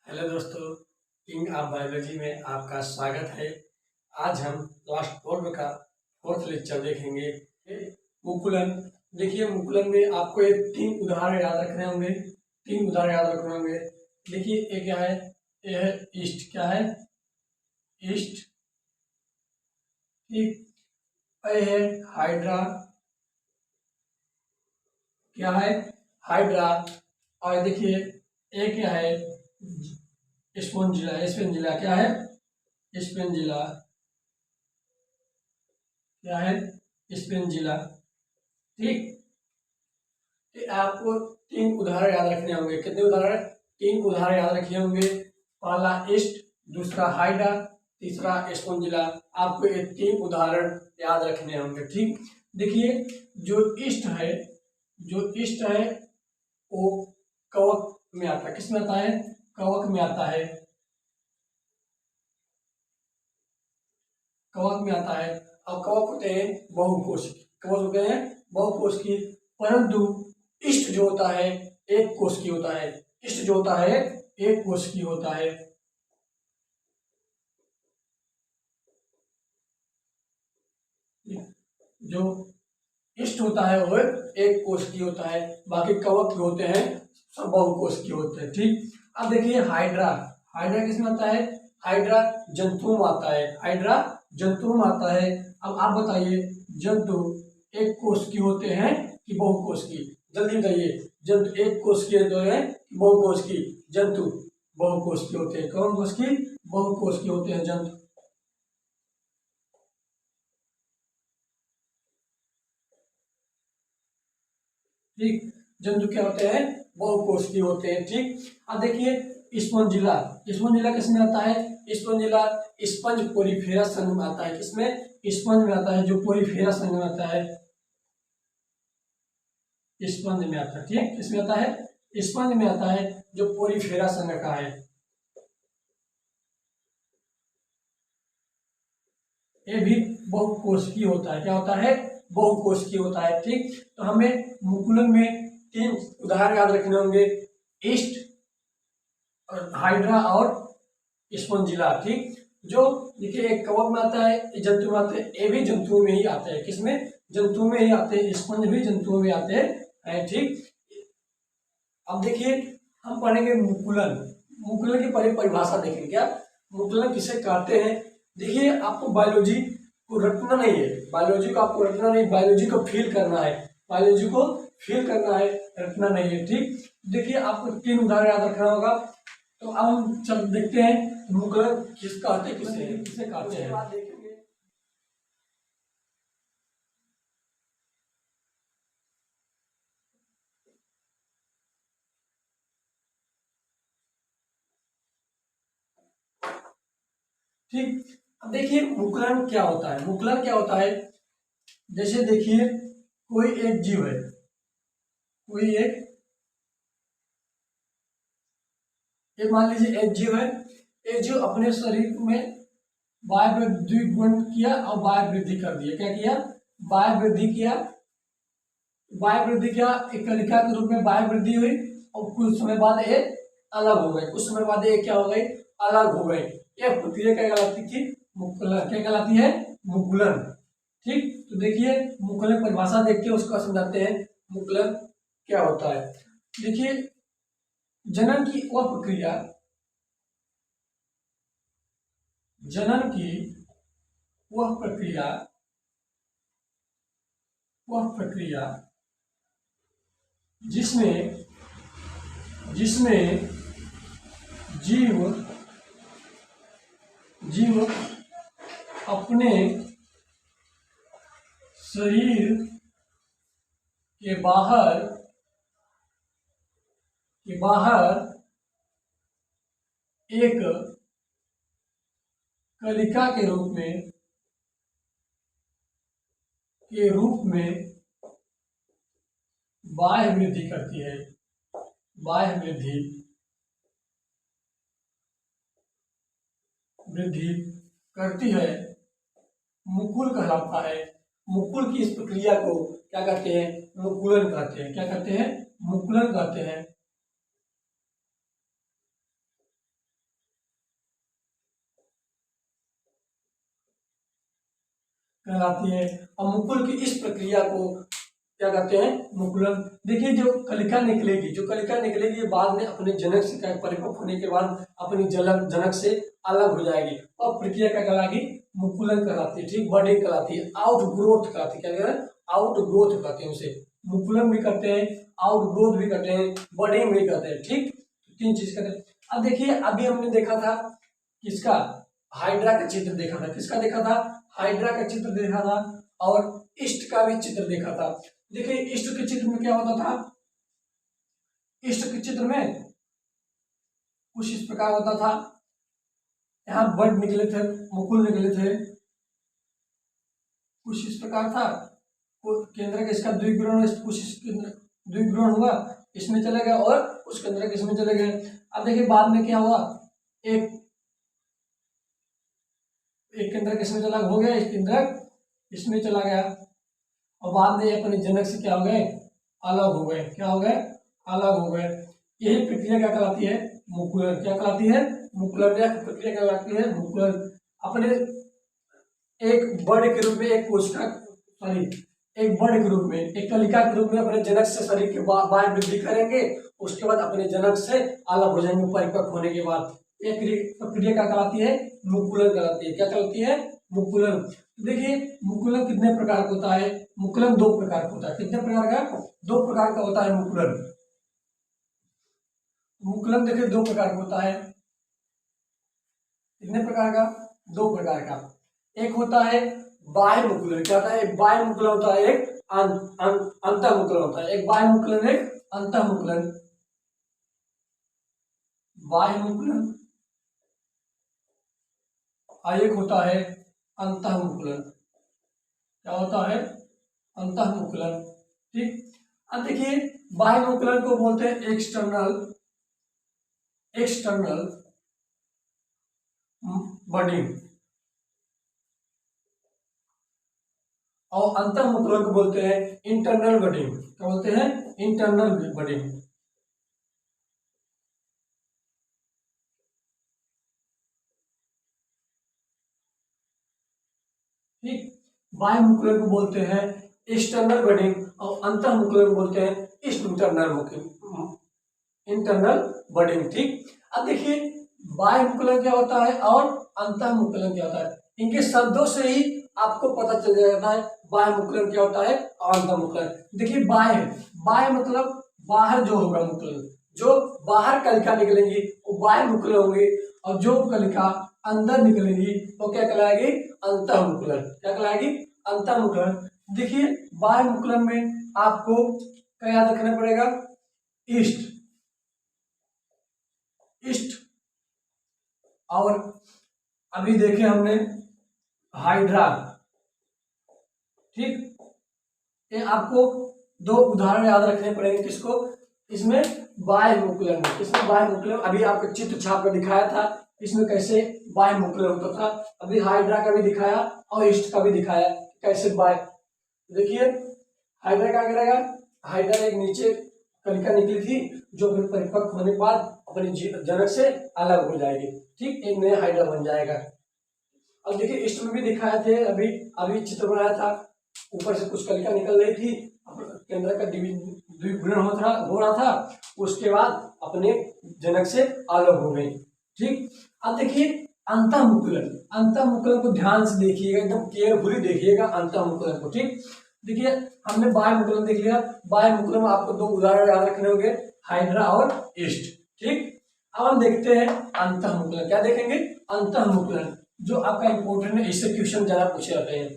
Hello दोस्तों, king of biology में आपका स्वागत है। आज हम क्लास 12 का फोर्थ लेक्चर देखेंगे। मुकुलन। देखिए, मुकुलन में आपको ये 3 उदाहरण याद रखने होंगे। 3 उदाहरण याद रखने होंगे। देखिए, ये क्या है? ये है ईस्ट। क्या है? ईस्ट। ठीक। ये है हाइड्रा। क्या है? हाइड्रा। और देखिए, ये क्या है? स्पोंजिला। स्पोंजिला क्या है? स्पोंजिला क्या है? स्पोंजिला। ठीक। ये आपको 3 उदाहरण याद रखने होंगे। कितने उदाहरण? 3 उदाहरण याद रखने होंगे। पहला ईस्ट, दूसरा हाइड्रा, तीसरा स्पोंजिला। आपको ये 3 उदाहरण याद रखने होंगे। ठीक। देखिए, जो ईस्ट है, वो कवक में आता है। किस में आता है? कवक में आता है। कवक में आता है। अब कवक होते हैं बहुकोषी। कवक होते हैं बहुकोषी, परंतु ईस्ट जो होता है एक कोश की होता है। ईस्ट जो होता है एक कोश की होता है। जो ईस्ट होता है वो एक कोश की होता है, बाकी कवक जो होते हैं सब बहुकोश की होते हैं। ठीक। अब देखिए हाइड्रा। हाइड्रा किसमें आता है? हाइड्रा जंतुओं में आता है। हाइड्रा जंतुओं में आता है। अब आप बताइए, जंतु एक कोश की होते हैं कि बहुकोश की? जल्दी बताइए, जंतु एक कोश की होते हैं कि बहुकोश की? जंतु बहुकोश की होते हैं। कौन कोश की? बहुकोश की होते हैं जंतु। ठीक। जंतु क्या होते हैं? बहुकोषीय होते हैं। ठीक। अब देखिए स्पोंजिला। स्पोंजिला किसमें आता है? स्पोंजिला स्पंज पोरीफेरा संघ में आता है। किसमें? स्पंज में आता है, जो पोरीफेरा संघ में आता है। स्पंज में आता है। ठीक। किसमें आता है? स्पंज में आता है, जो पोरीफेरा संघ का है। ये भी बहुकोषीय होता है। क्या होता है? बहुकोषीय होता है। ठीक। तो हमें मुकुलन में 3 उदाहरण याद रखने होंगे। ईस्ट, हाइड्रा और स्पोंजिला। ठीक। जो देखिए एक कवक में आता है, एक जंतु में आते हैं। ये भी जंतुओं में ही आते हैं। किसमें? जंतुओं में ही आते हैं। स्पंज भी जंतुओं में आते हैं। ठीक। अब देखिए, हम पढ़ेंगे मुकुलन। मुकुलन की पहले परिभाषा देखेंगे। क्या मुकुलन किसे कहते हैं? देखिए, आपको बायोलॉजी को रटना नहीं है। बायोलॉजी को आपको रटना नहीं, बायोलॉजी को फील करना है। बायोलॉजी को फील करना है, रटना नहीं है। ठीक। देखिए, आपको 3 उदाहरण याद रखना होगा। तो अब हम चल देखते हैं मुकुलन किस कहते हैं, किसे कहते हैं। ठीक। अब देखिए मुकुलन क्या होता है। मुकुलन क्या होता है? जैसे देखिए, कोई एक जीव है, कोई एक ये मान लीजिए एक जीव है। एक जीव अपने शरीर में वायु वृद्धि गुण किया और वायु वृद्धि कर दिया। क्या किया? वायु वृद्धि किया। वायु वृद्धि किया, एक कलिका के रूप में वायु वृद्धि हुई और कुछ समय बाद ये अलग हो गए। कुछ समय बाद ये क्या हो गई? अलग हो गई। यह प्रक्रिया क्या कहलाती थी? मुकुलन। क्या कहलाती है? मुकुलन। ठीक। तो देखिए, मुकुलन परिभाषा देख के उसको समझाते हैं मुकुलन क्या होता है। देखिए, जनन की वह प्रक्रिया, जनन की वह प्रक्रिया, जिसमें जिसमें जीव अपने शरीर के बाहर एक कलिका के रूप में बाह्य वृद्धि करती है। बाह्य वृद्धि करती है, मुकुल कहलाता है। मुकुल की इस प्रक्रिया को क्या कहते हैं? मुकुलन कहते हैं। क्या कहते हैं? मुकुलन कहते हैं। कहलाती है। और मुकुल की इस प्रक्रिया को क्या कहते हैं, मुकुलन। देखिए जो कलिका निकलेगी, जो कलिका निकलेगी ये बाद में अपने जनक से परिपक्व होने के बाद अपनी जनक से अलग हो जाएगी और प्रक्रिया क्या कहलाएगी, मुकुलन कहलाती है। ठीक, बडिंग कहलाती है, आउट ग्रोथ कहलाती है। क्या कहते हैं, आउट ग्रोथ कहते हैं उसे। मुकुलन भी करते हैं, आउट ग्रोथ भी करते हैं, बडिंग भी करते हैं। ठीक, तीन चीज करते हैं। अब देखिए अभी हमने देखा था किसका, हाइड्रा का चित्र देखा था। किसका देखा था, हाइड्रा का चित्र देखा था और ईस्ट का भी चित्र देखा था। देखिए ईस्ट के चित्र में क्या होता था, ईस्ट के चित्र में कुछ इस प्रकार होता था। यहाँ बड निकले थे, मुकुल निकले थे, कुछ इस प्रकार था। केंद्र का इसका द्विग्रहण, कुछ द्विग्रहण हुआ, इसमें चले गए और उस केंद्र के इसमें चले गए। अब देखिए बाद में क्या हुआ, एक केंद्र इसमें चला हो गया, एक केंद्र इसमें चला गया और बाद में अपने जनक से क्या हो गए, अलग हो गए। क्या हो गए, अलग हो गए। यही प्रक्रिया क्या कहलाती है, मुकुलन। क्या कहलाती है, मुकुलन। यह प्रक्रिया क्या कहलाती है, मुकुलन। अपने एक बड़ के रूप में, एक कोशिका सॉरी एक बड़ के रूप में, एक कलिका के रूप में अपने जनक से शरीर के बाह्य वृद्धि करेंगे, उसके बाद अपने जनक से अलग हो जाएंगे परिपक्व होने के बाद। एक प्रक्रिया क्या कहलाती है, मुकुलन कहलाती है। क्या कहलाती है, मुकुलन। देखिए मुकुलन कितने प्रकार का होता है, मुकुलन दो प्रकार का होता है। कितने प्रकार का, दो प्रकार का होता है मुकुलन। मुकुलन देखिए दो प्रकार का होता है। कितने प्रकार का, दो प्रकार का। एक होता है बाह्य मुकुलन। क्या होता है, एक बाह्य मुकुलन होता है, एक अंतः मुकुलन होता है। एक बाह्य मुकुलन, एक अंतः मुकुलन। बाह्य मुकुलन और एक होता है अंतः मुकुलन। क्या होता है, अंतः मुकुलन। ठीक, अब देखिए बाह्य मुकुलन को बोलते हैं एक्सटर्नल बडिंग और अंतः मुकुलन को बोलते हैं इंटरनल बडिंग। क्या बोलते हैं, इंटरनल बडिंग। ठीक, बाह्य मुकुलन को बोलते हैं एक्सटर्नल बडिंग और अंतः मुकुलन को बोलते हैं इंटरनल बडिंग। ठीक, अब देखिए बाह्य मुकुलन क्या होता है और अंतः मुकुलन क्या होता है। इनके शब्दों से ही आपको पता चल जाता है बाह्य मुकुलन क्या होता है और अंतः मुकुलन। देखिए बाह्य मतलब बाहर जो होगा मुकुलन, जो बाहर कलिका निकलेंगी वो बाह्य मुकुलन होंगी और जो कलिका अंदर निकलेंगी वो क्या कहलाएगी, अंतः मुकुलन। क्या कहलाएगी, अंतः मुकुलन। देखिए बाह्य मुकुलन में आपको क्या याद रखना पड़ेगा, ईस्ट और अभी देखे हमने हाइड्रा। ठीक, ये आपको दो उदाहरण याद रखने पड़ेंगे। किसको, इसमें बाह्य मुकुलन में। इसमें बाह्य मुकुलन अभी आपको चित्र छाप कर दिखाया था, इसमें कैसे बाह्य मुकुलन होता था। अभी हाइड्रा का भी दिखाया और ईस्ट का भी दिखाया कैसे बाह्य। देखिए हाइड्रा क्या करेगा, हाइड्रा एक नीचे कलिका निकली थी जो फिर परिपक्व होने के बाद अपने जनक से अलग हो जाएगी। ठीक, एक नया हाइड्रा बन जाएगा। अब देखिए ईस्ट में भी दिखाए थे, अभी चित्र बनाया था, ऊपर से कुछ कलिका निकल रही थी, केंद्र का द्विगुणन हो रहा था, उसके बाद अपने जनक से अलग हो गई। ठीक, अब देखिए अंतः मुकुलन को ध्यान से देखिएगा, एकदम केयरफुली देखिएगा अंतः मुकुलन को। ठीक, देखिए हमने बाह्य मुकुलन देख लिया। बाह्य मुकुलन में आपको दो उदाहरण याद रखने होंगे, हाइड्रा और ईस्ट। ठीक, अब हम देखते हैं अंतः मुकुलन। क्या देखेंगे, अंतः मुकुलन, जो आपका इंपोर्टेंट है, इससे क्वेश्चन ज्यादा पूछे जाते हैं।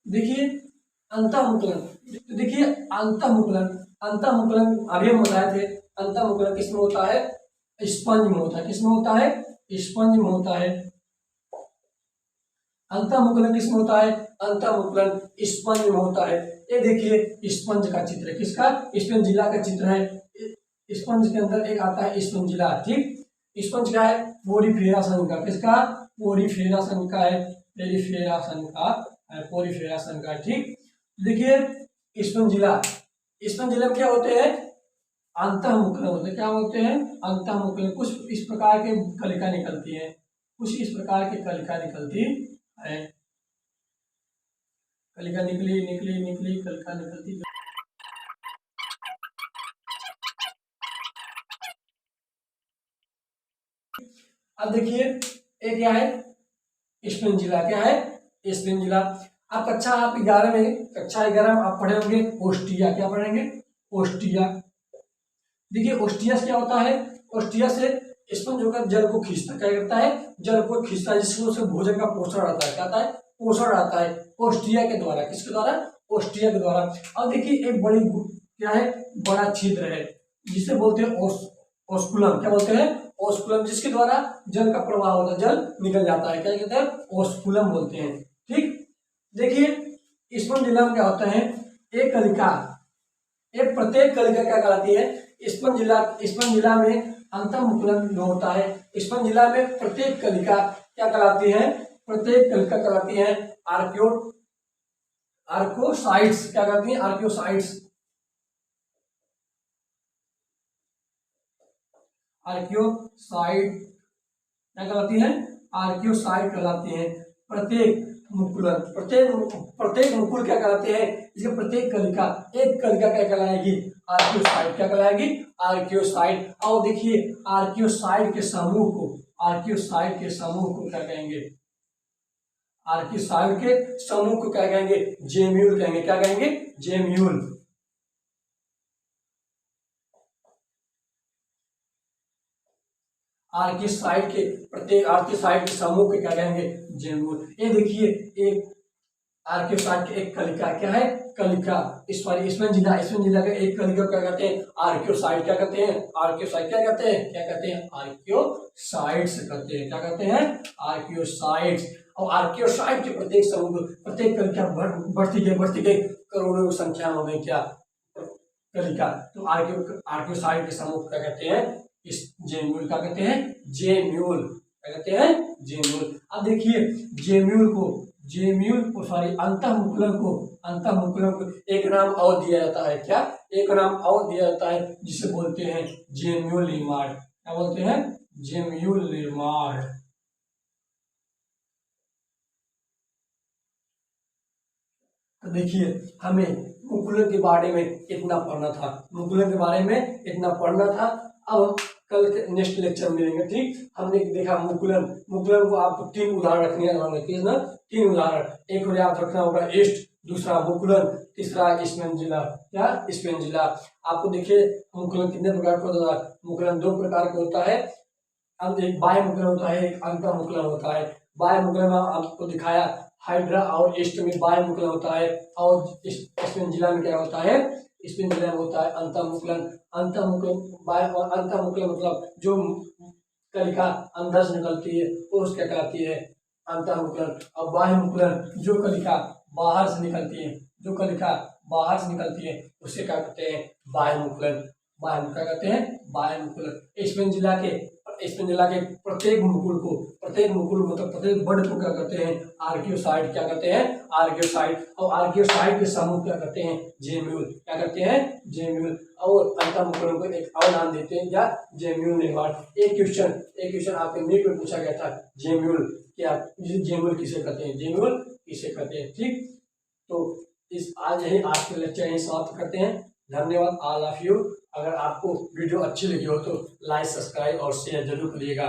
देखिए अंतः मुकुलन, देखिए अंतः मुकुलन अभी हम बताए थे। अंतः मुकुलन किसमें होता है, स्पंज में होता है। किसमें होता है, स्पंज में होता है। अंतः मुकुलन किसमें होता है, अंतः मुकुलन स्पंज में होता है। ये देखिए स्पंज का चित्र है, किसका, स्पंजिला का चित्र है। स्पंज के अंदर एक आता है स्पंजिला। ठीक, स्पंज क्या है, पोरीफेरा संघ का। किसका, पोरीफेरा संघ का है, पेरीफेरा संघ का, पोरीफेरा संघ का। ठीक, देखिए स्पंजिला में क्या होते हैं, अंतः मुकुलन होते हैं। क्या होते हैं, अंतः मुकुलन। कुछ इस प्रकार के कलिका निकलती है। कुछ इस प्रकार की कलिका निकलती है। कलिका निकली निकली निकली, कलिका निकलती। अब देखिए ये क्या है, स्पिंजिला। क्या है, स्पिंजिला। आप आप 11 में, कक्षा 11 में आप पढ़े होंगे ओस्टिया। क्या पढ़ेंगे, ओस्टिया। देखिए ओस्टिया से क्या होता है, ओस्टिया से स्पंज होकर जल को खींचता, क्या करता है, जल को खींचता है, जिससे उसे भोजन का पोषण आता है। क्या आता है, पोषण आता है ओस्टिया के द्वारा। किसके द्वारा, ओस्टिया के द्वारा। अब देखिए एक बड़ी क्या है, बड़ा छिद्र है, जिसे बोलते हैं ओस्कुलम। क्या बोलते हैं, ओस्कुलम, जिसके द्वारा जल का प्रवाह होता है, जल निकल जाता है। क्या कहते हैं, ओस्कुलम बोलते हैं। ठीक, देखिए स्पंजिला में क्या होता है, एक कलिका, एक प्रत्येक कलिका क्या कहलाती है, स्पंजिला में अंतःमुकुलन होता है। स्पंजिला में प्रत्येक कलिका क्या कहलाती है, प्रत्येक कलिका कहलाती है आर्कियोसाइट्स। क्या कहती है, आर्कियोसाइट्स। आर्कियोसाइट क्या कहलाती है, आर्कियोसाइट कहलाती है। प्रत्येक मुकुलन, प्रत्येक मुकुल क्या कहलाते हैं, इसके प्रत्येक कलिका, एक कलिका क्या कहलाएगी, आर्कियोसाइट। क्या कहलाएगी, आर्कियोसाइट। और देखिए आर्कियोसाइट के समूह को, आर्कियोसाइट के समूह को क्या कहेंगे, आर्कियोसाइट के समूह को क्या कहेंगे, जेम्यूल कहेंगे। क्या कहेंगे, जेम्यूल। आर्कियोसाइट के प्रत्येक आर्कियोसाइट के समूह को क्या कहेंगे, जेम्यूल। ये देखिए एक आर्कियोसाइट की एक कलिका, क्या है, कलिका, स्पंजिला का एक कलिका क्या कहते हैं, आर्कियोसाइट। क्या कहते हैं, आर्कियोसाइट। क्या कहते हैं, क्या कहते हैं, आर्कियोसाइट्स कहते हैं। क्या कहते हैं, आर्कियोसाइट्स। और आर्कियोसाइट के प्रत्येक समूह, प्रत्येक कलिका बढ़ती गई करोड़ों की संख्या में हो गई क्या, कलिका। तो आर्कियोसाइट के समूह क्या कहते हैं, इस जेम्यूल। क्या कहते हैं, जेम्यूल। क्या कहते हैं, जेम्यूल। अब देखिए जेम्यूल को सॉरी अंतःमुकुलन को एक नाम और दिया जाता है। क्या, एक नाम और दिया जाता है, जिसे बोलते हैं जेम्यूल निर्माण। क्या बोलते हैं, जेम्यूल निर्माण। तो देखिए हमें मुकुलन के बारे में इतना पढ़ना था, मुकुलन के बारे में इतना पढ़ना था। अब कल के नेक्स्ट लेक्चर में मिलेंगे। ठीक, हमने देखा मुकुलन को आपको 3 उदाहरण रखने हैं ना, 3 उदाहरण। एक और याद रखना होगा ईस्ट, दूसरा मुकुलन, तीसरा स्पेंजिला। क्या, स्पेंजिला। आपको देखिए मुकुलन कितने प्रकार का होता है, मुकुलन 2 प्रकार का होता है। अब एक बाह्य मुकुलन होता है, एक अंतःमुकुलन होता है। बाह्य मुकुलन में आपको दिखाया हाइड्रा और ईस्ट में बाह्य मुकुलन होता है, और स्पेंजिला में क्या होता है, स्पेंजिला में होता है अंतःमुकुलन। अंतःमुकुलन मतलब जो कलिका अंदर से निकलती है वो उसका कहलाती है अंतःमुकुलन। और बाह्य मुकुलन जो कलिका बाहर से निकलती है, जो कलिका बाहर से निकलती है उसे क्या कहते हैं, बाह्य मुकुलन। क्या कहते हैं, बाह्य मुकुलन। स्पेंजिला के प्रत्येक मुकुल मतलब प्रत्येक बर्ड को क्या कहते हैं, आर्कियोसाइट। क्या कहते हैं, आर्कियोसाइट। और आर्कियोसाइट के समूह क्या कहते हैं, जेम्यूल। क्या कहते हैं, जेम्यूल। और अंतःमुकुलन को एक और नाम देते हैं क्या, जेम्यूल निर्माण। एक क्वेश्चन आपके नीट में पूछा गया था, जेम्यूल जेम्यूल किसे कहते हैं, जेम्यूल किसे कहते हैं। ठीक, तो आज के लेक्चर यही समाप्त करते हैं। धन्यवाद, ऑल ऑफ यू। अगर आपको वीडियो अच्छी लगी हो तो लाइक, सब्सक्राइब और शेयर जरूर करिएगा।